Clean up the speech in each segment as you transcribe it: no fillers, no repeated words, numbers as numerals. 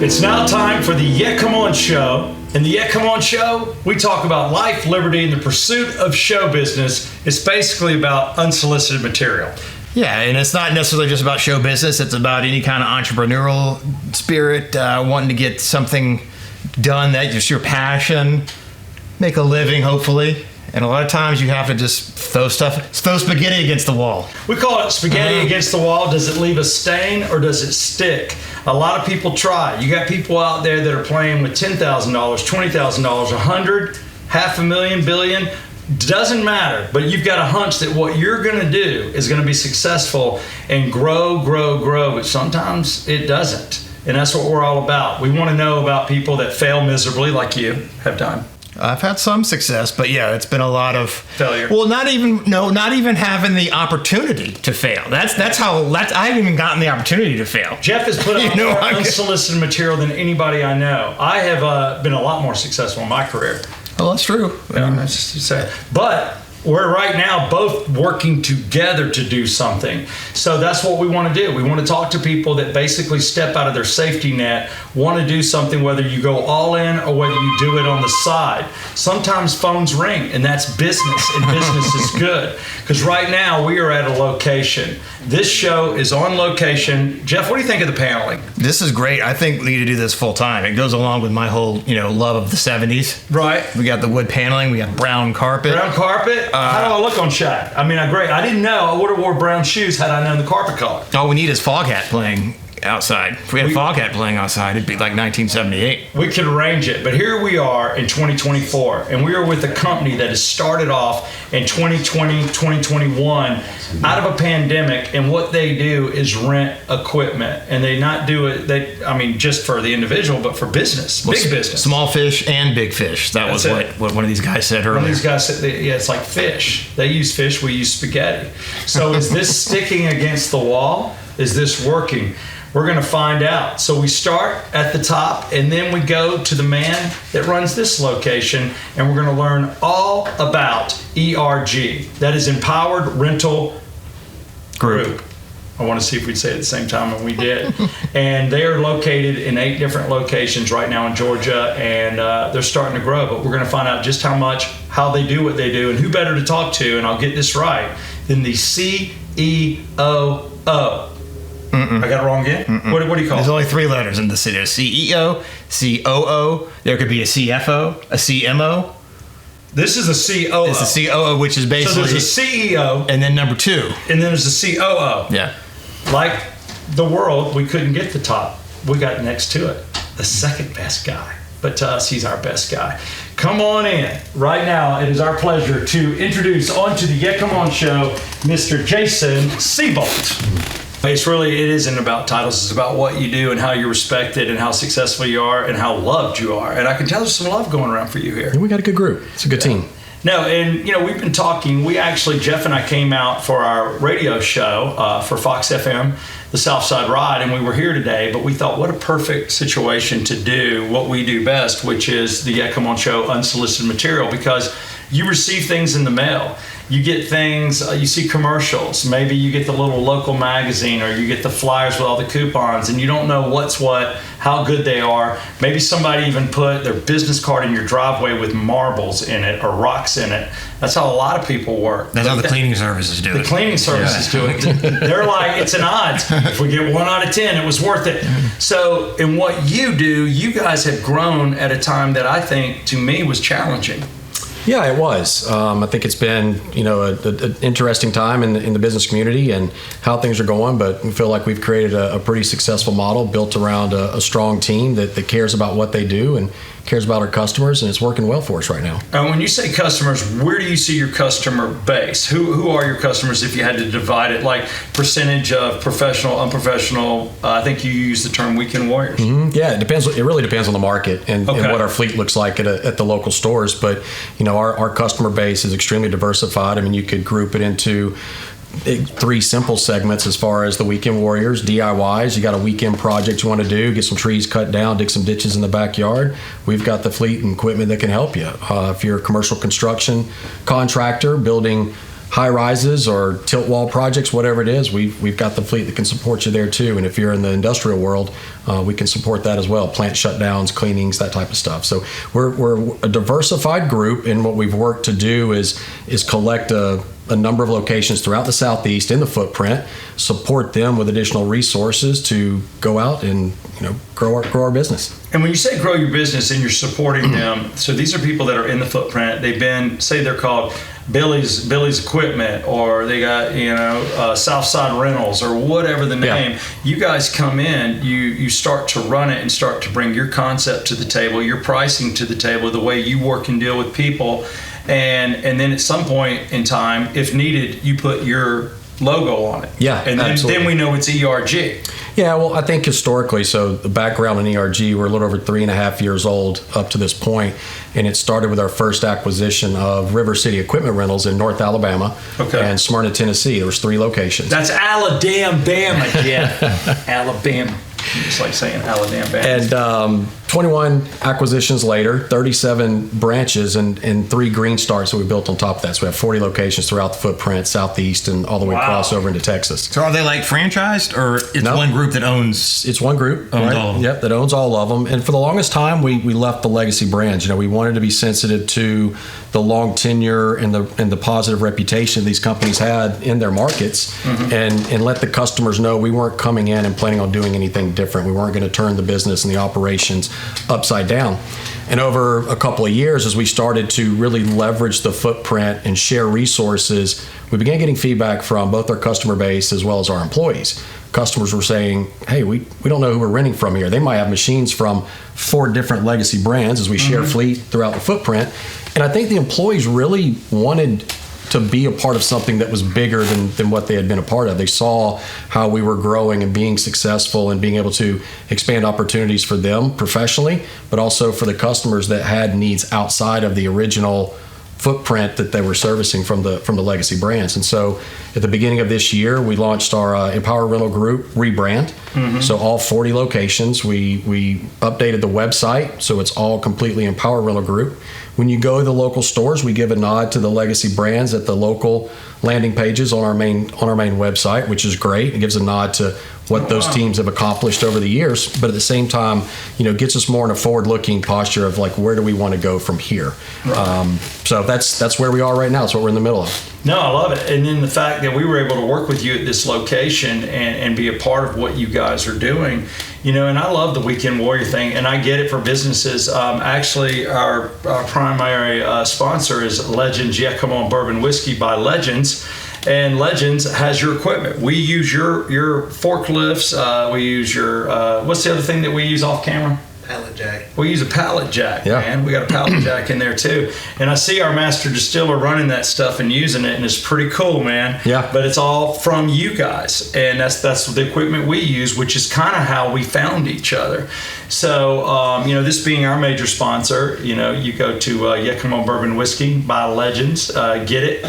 It's now time for the Yeah Come On Show. In the Yeah Come On Show, we talk about life, liberty, and the pursuit of show business. It's basically about unsolicited material. Yeah, and it's not necessarily just about show business. It's about any kind of entrepreneurial spirit, wanting to get something done that is your passion, make a living, hopefully. And a lot of times you have to just throw spaghetti against the wall. We call it spaghetti against the wall. Does it leave a stain or does it stick? A lot of people try. You got people out there that are playing with $10,000, $20,000, $100,000, $500,000, billion. Doesn't matter, but you've got a hunch that what you're going to do is going to be successful and grow, but sometimes it doesn't. And that's what we're all about. We want to know about people that fail miserably like you have done. I've had some success, but yeah, it's been a lot of failure. Well, not even having the opportunity to fail. I haven't even gotten the opportunity to fail. Jeff has put out more unsolicited material than anybody I know. I have been a lot more successful in my career. Well, that's true. Yeah, that's just to say. But we're right now both working together to do something. So that's what we want to do. We want to talk to people that basically step out of their safety net, want to do something, whether you go all in or whether you do it on the side. Sometimes phones ring, and that's business, and business is good. Because right now we are at a location. This show is on location. Jeff, what do you think of the paneling? This is great. I think we need to do this full time. It goes along with my whole, love of the 70s. Right. We got the wood paneling. We got brown carpet. Brown carpet? How do I look on shot? I mean, great. I didn't know. I would have wore brown shoes had I known the carpet color. All we need is Foghat playing outside. If we had Foghat playing outside, it'd be like 1978. We could arrange it, but here we are in 2024, and we are with a company that has started off in 2020, 2021 out of a pandemic, and what they do is rent equipment, and they not do it, just for the individual, but for business, big business. Small fish and big fish. That's what one of these guys said earlier. One of these guys said, it's like fish. They use fish, we use spaghetti. So is this sticking against the wall? Is this working? We're going to find out. So we start at the top, and then we go to the man that runs this location, and we're going to learn all about ERG. That is Empowered Rental Group. I want to see if we'd say it at the same time, and we did. And they are located in 8 different locations right now in Georgia, and they're starting to grow. But we're going to find out just how they do what they do, and who better to talk to, and I'll get this right, than the CEOO. I got it wrong again? What do you call it? There's only 3 letters in the city. There's CEO, COO. There could be a CFO, a CMO. This is a COO. It's a COO, which is basically... So there's a CEO. And then number 2. And then there's a COO. Yeah. Like the world, we couldn't get the top. We got next to it. The second best guy. But to us, he's our best guy. Come on in. Right now, it is our pleasure to introduce onto the Yeah Come On Show, Mr. Jason Seabolt. It isn't about titles. It's about what you do and how you're respected and how successful you are and how loved you are. And I can tell there's some love going around for you here. And we got a good group. It's a good team. No, and we've been talking. Jeff and I came out for our radio show for Fox FM, the Southside Ride, and we were here today, but we thought what a perfect situation to do what we do best, which is the Yeah Come On Show unsolicited material, because you receive things in the mail. You get things, you see commercials, maybe you get the little local magazine, or you get the flyers with all the coupons, and you don't know what's what, how good they are. Maybe somebody even put their business card in your driveway with marbles in it or rocks in it. That's how a lot of people work. That's how the cleaning services do it. The cleaning services do it. They're like, it's an odds. If we get 1 out of 10, it was worth it. So in what you do, you guys have grown at a time that I think, to me, was challenging. Yeah, it was. I think it's been, an interesting time in the business community and how things are going, but we feel like we've created a pretty successful model built around a strong team that cares about what they do and cares about our customers, and it's working well for us right now. And when you say customers, where do you see your customer base? Who are your customers if you had to divide it, like percentage of professional, unprofessional? I think you use the term weekend warriors. Mm-hmm. Yeah, it depends. It really depends on the market and what our fleet looks like at the local stores. But our customer base is extremely diversified. I mean, you could group it into 3 simple segments as far as the weekend warriors. DIYs, you got a weekend project you want to do, get some trees cut down, dig some ditches in the backyard. We've got the fleet and equipment that can help you. If you're a commercial construction contractor building high rises or tilt wall projects, whatever it is, we've got the fleet that can support you there too. And if you're in the industrial world, we can support that as well. Plant shutdowns, cleanings, that type of stuff. So we're a diversified group, and what we've worked to do is collect a number of locations throughout the Southeast in the footprint, support them with additional resources to go out and grow our business. And when you say grow your business and you're supporting them, so these are people that are in the footprint. They've been, say they're called Billy's Equipment, or they got Southside Rentals, or whatever the name. Yeah. You guys come in, you start to run it and start to bring your concept to the table, your pricing to the table, the way you work and deal with people. And then at some point in time, if needed, you put your logo on it. Yeah, and then we know it's ERG. Yeah, well, I think historically, so the background in ERG, we're a little over 3.5 years old up to this point, and it started with our first acquisition of River City Equipment Rentals in North Alabama and Smyrna, Tennessee. There was 3 locations. That's Alabama, Jeff. Alabama. It's like saying Alabama. And 21 acquisitions later, 37 branches and 3 green stars that we built on top of that. So we have 40 locations throughout the footprint, Southeast, and all the way across over into Texas. So are they like franchised, or it's one group that owns? It's one group. Owns all of them. Yep, that owns all of them. And for the longest time, we left the legacy brands. We wanted to be sensitive to the long tenure and the positive reputation these companies had in their markets, and let the customers know we weren't coming in and planning on doing anything different. We weren't going to turn the business and the operations upside down. And over a couple of years, as we started to really leverage the footprint and share resources, we began getting feedback from both our customer base as well as our employees. Customers were saying, hey, we don't know who we're renting from here. They might have machines from 4 different legacy brands as we share fleet throughout the footprint. And I think the employees really wanted to be a part of something that was bigger than what they had been a part of. They saw how we were growing and being successful and being able to expand opportunities for them professionally, but also for the customers that had needs outside of the original footprint that they were servicing from the legacy brands. And so at the beginning of this year, we launched our Empower Rental Group rebrand. So all 40 locations, we updated the website, so it's all completely Empower Rental Group. When you go to the local stores, we give a nod to the legacy brands at the local landing pages on our main website, which is great. It gives a nod to what those teams have accomplished over the years, but at the same time, gets us more in a forward-looking posture of like, where do we want to go from here? So that's where we are right now. That's what we're in the middle of. No, I love it. And then the fact that we were able to work with you at this location and be a part of what you guys are doing, and I love the Weekend Warrior thing, and I get it for businesses. Actually, our primary sponsor is Legends Yakima Bourbon Whiskey by Legends. And Legends has your equipment. We use your forklifts. We use your, what's the other thing that we use off camera? Pallet jack. We use a pallet jack, man. We got a pallet jack in there too. And I see our master distiller running that stuff and using it, and it's pretty cool, man. Yeah. But it's all from you guys, and that's the equipment we use, which is kind of how we found each other. So, this being our major sponsor, you go to Yakima Bourbon Whiskey by Legends, get it.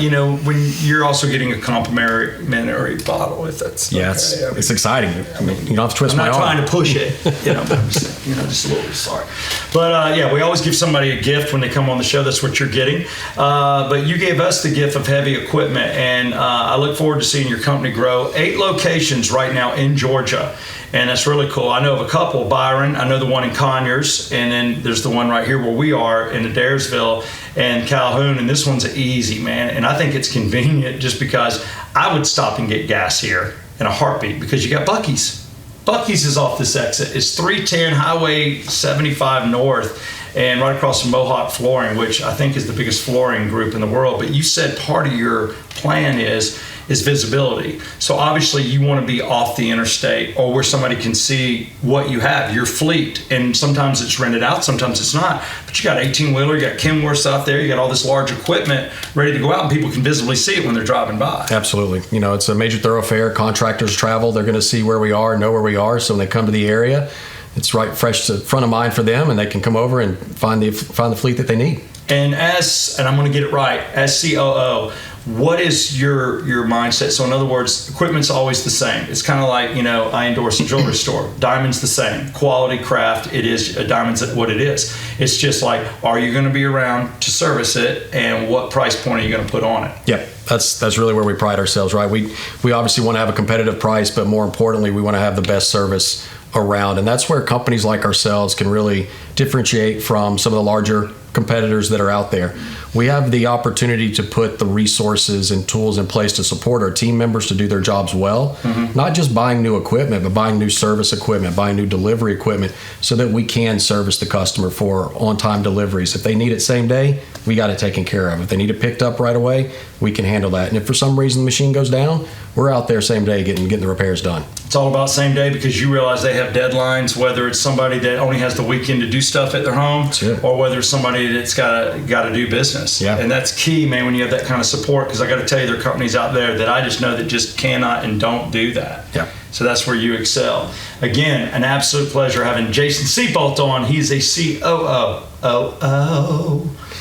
When you're also getting a complimentary bottle with it. Yeah, it's exciting. I mean, you don't have to twist my arm. I'm not trying to push it, just a little sorry. But we always give somebody a gift when they come on the show. That's what you're getting. But you gave us the gift of heavy equipment, and I look forward to seeing your company grow. 8 locations right now in Georgia. And that's really cool. I know of a couple, Byron. I know the one in Conyers, and then there's the one right here where we are in Adairsville and Calhoun, and this one's easy, man. And I think it's convenient just because I would stop and get gas here in a heartbeat because you got Buc-ee's. Buc-ee's is off this exit. It's 310 Highway 75 North and right across from Mohawk Flooring, which I think is the biggest flooring group in the world. But you said part of your plan is visibility. So obviously you want to be off the interstate or where somebody can see what you have, your fleet. And sometimes it's rented out, sometimes it's not. But you got 18-wheeler, you got Kenworths out there, you got all this large equipment ready to go out, and people can visibly see it when they're driving by. Absolutely. It's a major thoroughfare. Contractors travel, they're going to see where we are, know where we are. So when they come to the area, it's right fresh to front of mind for them, and they can come over and find the fleet that they need. And I'm going to get it right, as COO, what is your mindset? So in other words, equipment's always the same. It's kind of like, I endorse a jewelry store. Diamond's the same. Quality craft, it is, a diamond's what it is. It's just like, are you going to be around to service it, and what price point are you going to put on it? Yep. That's really where we pride ourselves, right? We obviously want to have a competitive price, but more importantly, we want to have the best service around. And that's where companies like ourselves can really differentiate from some of the larger competitors that are out there. We have the opportunity to put the resources and tools in place to support our team members to do their jobs well, not just buying new equipment, but buying new service equipment, buying new delivery equipment, so that we can service the customer for on-time deliveries. If they need it same day, we got it taken care of. If they need it picked up right away, we can handle that. And if for some reason the machine goes down, we're out there same day getting the repairs done. It's all about same day, because you realize they have deadlines, whether it's somebody that only has the weekend to do stuff at their home, or whether it's somebody that's got to do business. Yeah. And that's key, man, when you have that kind of support, because I got to tell you, there are companies out there that I just know that just cannot and don't do that. Yeah. So that's where you excel. Again, an absolute pleasure having Jason Seabolt on. He's a COO.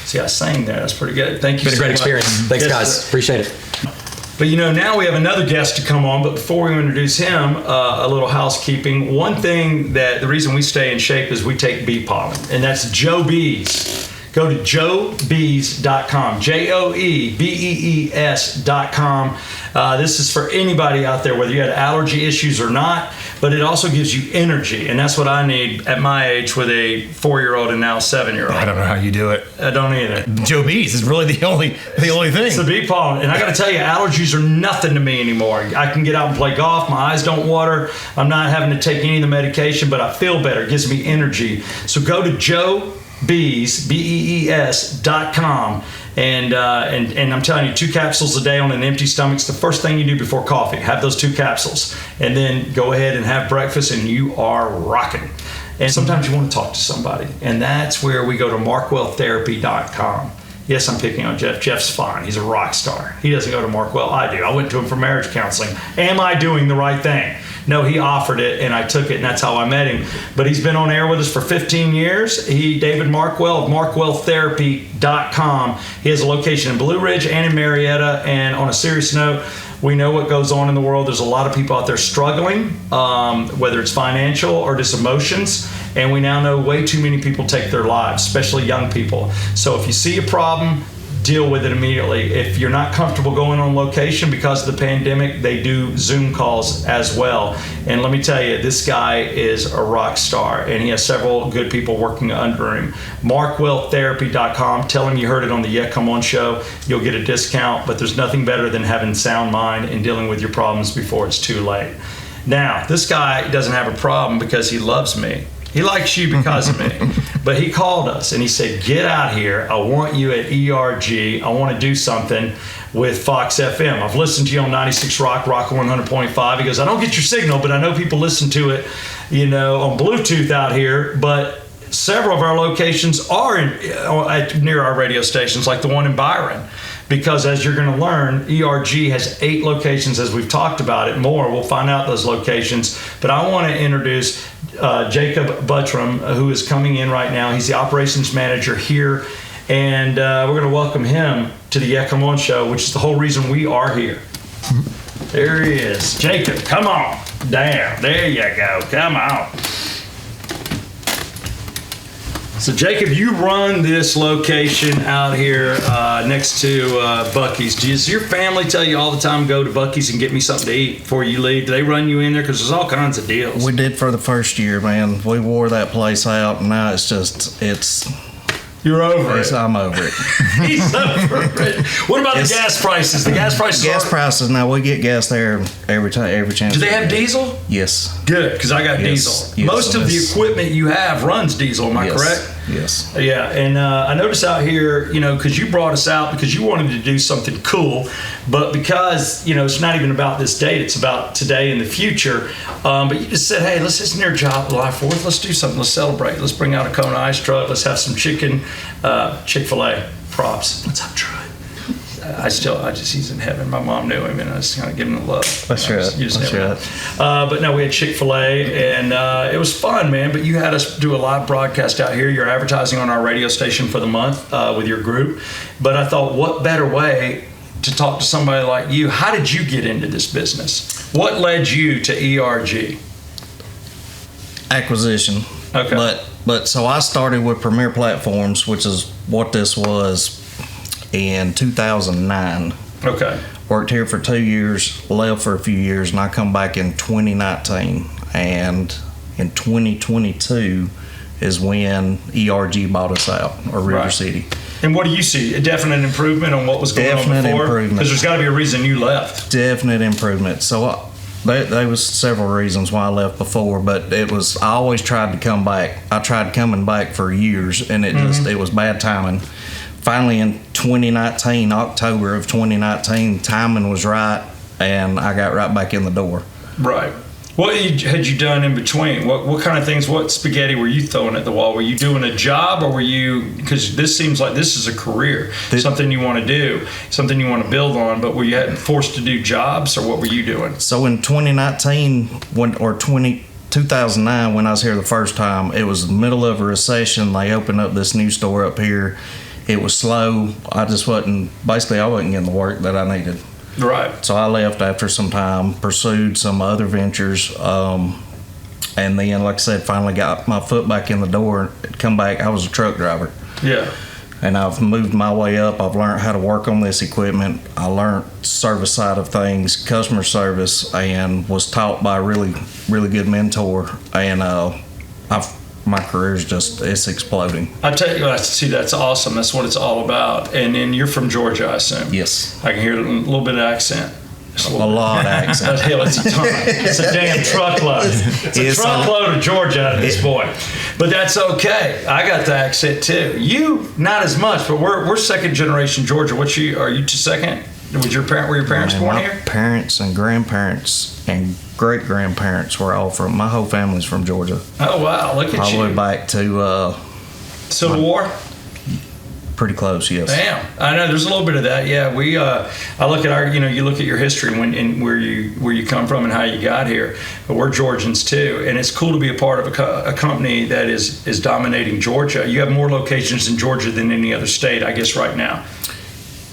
See, I sang there. That's pretty good. Thank you. It's been a great experience. Thanks, Yes, guys. sir. Appreciate it. But now we have another guest to come on. But before we introduce him, a little housekeeping. One thing the reason we stay in shape is we take bee pollen, and that's Joe Bees. Go to joebees.com, JOEBEES.com. This is for anybody out there, whether you had allergy issues or not, but it also gives you energy. And that's what I need at my age with a 4-year-old and now 7-year-old. I don't know how you do it. I don't either. Joe Bees is really the only thing. It's the bee pollen. And I got to tell you, allergies are nothing to me anymore. I can get out and play golf. My eyes don't water. I'm not having to take any of the medication, but I feel better. It gives me energy. So go to joebees, BEES.com. And I'm telling you, 2 capsules a day on an empty stomach is the first thing you do before coffee. Have those 2 capsules, and then go ahead and have breakfast, and you are rocking. And sometimes you want to talk to somebody, and that's where we go to markwelltherapy.com. Yes, I'm picking on Jeff. Jeff's fine. He's a rock star. He doesn't go to Markwell. I do. I went to him for marriage counseling. Am I doing the right thing? No, he offered it, and I took it, and that's how I met him. But he's been on air with us for 15 years. David Markwell of markwelltherapy.com. He has a location in Blue Ridge and in Marietta. And on a serious note, we know what goes on in the world. There's a lot of people out there struggling, whether it's financial or just emotions. And we now know way too many people take their lives, especially young people. So if you see a problem, deal with it immediately. If you're not comfortable going on location because of the pandemic, they do Zoom calls as well. And let me tell you, this guy is a rock star, and he has several good people working under him. MarkwellTherapy.com. Tell him you heard it on the Yeah Come On show. You'll get a discount, but there's nothing better than having sound mind and dealing with your problems before it's too late. Now, this guy doesn't have a problem because he loves me. He likes you because of me. But he called us and he said, get out here. I want you at ERG. I want to do something with Fox FM. I've listened to you on 96 Rock 100.5. He goes, I don't get your signal, but I know people listen to it, on Bluetooth out here. But several of our locations are near our radio stations, like the one in Byron. Because as you're going to learn, ERG has 8 locations, as we've talked about it more. We'll find out those locations. But I want to introduce Jacob Buttram, who is coming in right now. He's the operations manager here. And we're going to welcome him to the Yeah Come On show, which is the whole reason we are here. There he is. Jacob, come on down. There you go. Come on. So, Jacob, you run this location out here next to Buc-ee's. Does your family tell you all the time, go to Buc-ee's and get me something to eat before you leave? Do they run you in there? Because there's all kinds of deals. We did for the first year, man. We wore that place out, and now it's You're over it. I'm over it. He's over it. What about the gas prices? The gas prices. Prices now. We get gas there every chance. Do they have diesel? Yes. Good, because I got diesel. Yes, Most of the equipment you have runs diesel. Am I correct? Yes. Yeah, and I noticed out here, because you brought us out because you wanted to do something cool, but because, it's not even about this date, it's about today and the future. But you just said, hey, let's just near July 4th. Let's do something. Let's celebrate. Let's bring out a Kona ice truck. Let's have some chicken, Chick-fil-A props. What's up, Troy? He's in heaven. My mom knew him, and I just kind of give him the love. That's right. You just never know. But no, we had Chick-fil-A, and it was fun, man. But you had us do a live broadcast out here. You're advertising on our radio station for the month with your group. But I thought, what better way to talk to somebody like you. How did you get into this business? What led you to ERG? Acquisition. Okay. But so I started with Premier Platforms, which is what this was, in 2009. Okay. Worked here for 2 years, left for a few years, and I come back in 2019. And in 2022 is when ERG bought us out, or River Right. City. And what do you see? A definite improvement on what was going on Definite before? improvement. Because there's got to be a reason you left. Definite improvement. So there was several reasons why I left before, but I always tried to come back. I tried coming back for years, and it was bad timing. Finally, in 2019, October of 2019, timing was right, and I got right back in the door. Right. What had you done in between? What kind of things, what spaghetti were you throwing at the wall? Were you doing a job, or were you, because this seems like this is a career, something you want to do, something you want to build on, but were you forced to do jobs, or what were you doing? So in 2019, 2009, when I was here the first time, it was the middle of a recession. They opened up this new store up here. It was slow. I wasn't getting the work that I needed. Right. So I left after some time, pursued some other ventures, and then, like I said, finally got my foot back in the door. Come back, I was a truck driver. Yeah. And I've moved my way up. I've learned how to work on this equipment. I learned service side of things, customer service, and was taught by a really, really good mentor. And my career's it's exploding. I tell you, see, that's awesome. That's what it's all about. And then you're from Georgia, I assume. Yes. I can hear a little bit of accent. A lot of accent. Hell, it's a ton. It's a damn truckload. It's a truckload of Georgia out of this boy. But that's okay. I got the accent too. You, not as much, but we're second generation Georgia. Are you second? Were your parents born here? My parents and grandparents and great grandparents were all from. My whole family's from Georgia. Oh wow! Look at all you. All the way back to Civil War. Pretty close, yes. Damn, I know there's a little bit of that. Yeah, we. I look at you look at your history and where you come from and how you got here. But we're Georgians too, and it's cool to be a part of a company that is dominating Georgia. You have more locations in Georgia than any other state, I guess, right now.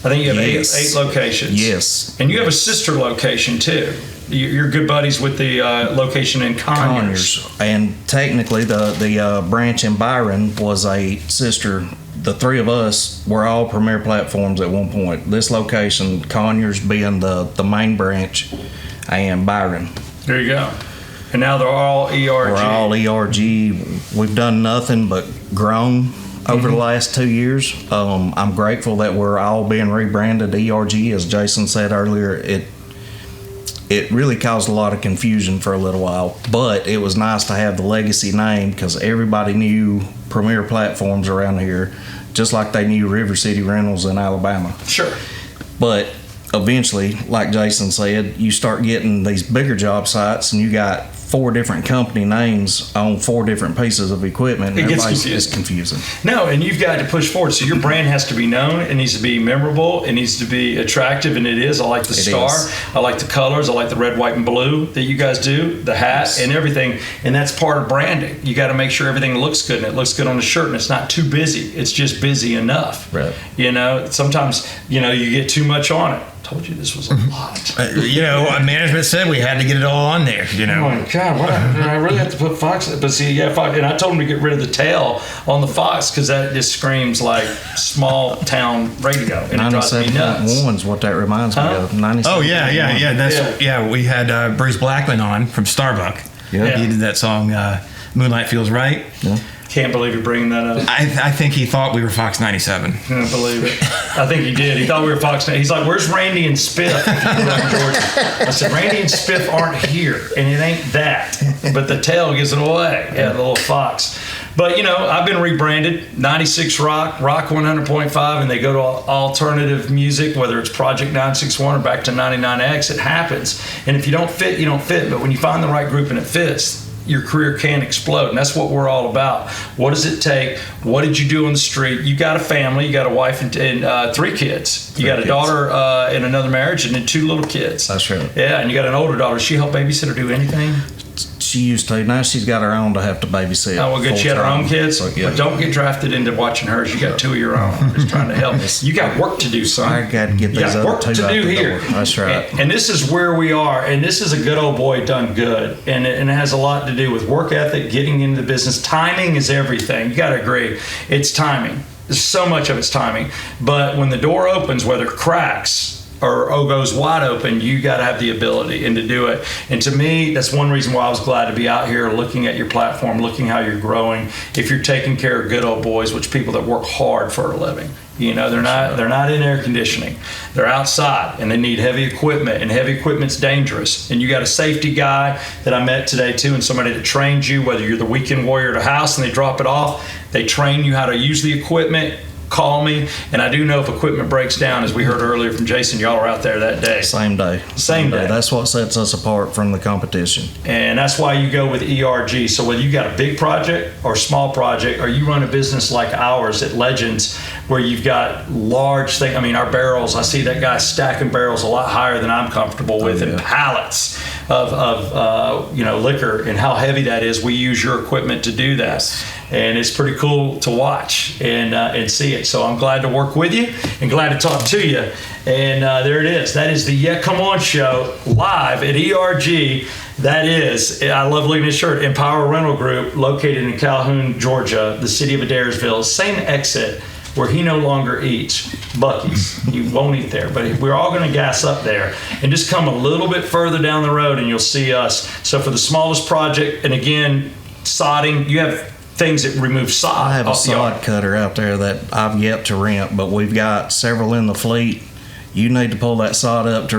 I think you have eight locations. Yes. And you have a sister location too. You're good buddies with the location in Conyers. And technically, the branch in Byron was a sister. The three of us were all Premier Platforms at one point. This location, Conyers being the main branch, and Byron. There you go. And now they're all ERG. We're all ERG. We've done nothing but grown over the last 2 years. I'm grateful that we're all being rebranded ERG. As Jason said earlier, it really caused a lot of confusion for a little while, but it was nice to have the legacy name because everybody knew Premier Platforms around here, just like they knew River City Rentals in Alabama. Sure. But eventually, like Jason said, you start getting these bigger job sites and you got 4 different company names on 4 different pieces of equipment. It gets confusing. No, and you've got to push forward. So your brand has to be known. It needs to be memorable. It needs to be attractive, and it is. I like the star. I like the colors. I like the red, white, and blue that you guys do, the hat, and everything. And that's part of branding. You got to make sure everything looks good, and it looks good on the shirt, and it's not too busy. It's just busy enough. Right. Sometimes, you get too much on it. Told you this was a lot. Management said we had to get it all on there. Oh my God! I really have to put Fox. But see, Fox, and I told him to get rid of the tail on the Fox because that just screams like small town radio, and it drives me nuts. 97.1 is what that reminds me of. 97. Oh yeah. We had Bruce Blackman on from Starbuck. Yeah. He did that song "Moonlight Feels Right." Yeah. Can't believe you're bringing that up. I think he thought we were Fox 97. Can't believe it. I think he did. He thought we were Fox. He's like, "Where's Randy and Spiff?" I said, "Randy and Spiff aren't here, and it ain't that." But the tail gives it away. Yeah, the little Fox. But I've been rebranded 96 Rock 100.5, and they go to alternative music, whether it's Project 961 or back to 99X. It happens, and if you don't fit, you don't fit. But when you find the right group and it fits, your career can explode, and that's what we're all about. What does it take? What did you do on the street? You got a family, you got a wife and 3 kids. You got a daughter in another marriage and then 2 little kids. That's right. Yeah, and you got an older daughter. Does she help babysit or do anything? She used to. Now she's got her own to have to babysit. Oh, well, good. She had her own kids. So, yeah. But don't get drafted into watching hers. You got 2 of your own. I'm just trying to help. You got work to do, son. I got to get You these got other work two to out do the here. door. That's right. And this is where we are. And this is a good old boy done good. And it has a lot to do with work ethic, getting into the business. Timing is everything. You got to agree. It's timing. So much of it's timing. But when the door opens, whether it cracks or goes wide open, you got to have the ability and to do it. And to me, that's one reason why I was glad to be out here looking at your platform, looking how you're growing. If you're taking care of good old boys, which people that work hard for a living, you know, they're not in air conditioning. They're outside and they need heavy equipment, and heavy equipment's dangerous. And you got a safety guy that I met today too, and somebody that trains you, whether you're the weekend warrior at a house and they drop it off, they train you how to use the equipment. Call me, and I do know if equipment breaks down, as we heard earlier from Jason, y'all are out there that day. Same day. Same day. That's what sets us apart from the competition. And that's why you go with ERG. So whether you got a big project or small project, or you run a business like ours at Legends, where you've got large things. I mean, our barrels, I see that guy stacking barrels a lot higher than I'm comfortable with, and pallets of liquor, and how heavy that is. We use your equipment to do that. And it's pretty cool to watch and see it. So I'm glad to work with you and glad to talk to you. And there it is. That is the Yeah Come On Show live at ERG. That is, I love looking at this shirt, Empower Rental Group, located in Calhoun, Georgia, the city of Adairsville. Same exit where he no longer eats, Buc-ee's. He won't eat there, but we're all going to gas up there and just come a little bit further down the road and you'll see us. So for the smallest project, and again, sodding, you have things that remove sod. I have a off the yard. sod cutter out there that I've yet to rent, but we've got several in the fleet. You need to pull that sod up to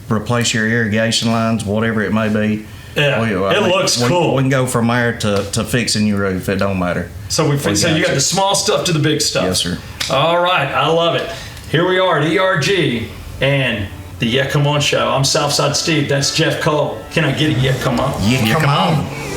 replace your irrigation lines, whatever it may be. Yeah, it looks cool. We can go from there to fixing your roof. It don't matter. So you got the small stuff to the big stuff. Yes, sir. All right, I love it. Here we are at ERG and the Yeah Come On Show. I'm Southside Steve. That's Jeff Cole. Can I get it? Yeah, come on. Yeah, come on.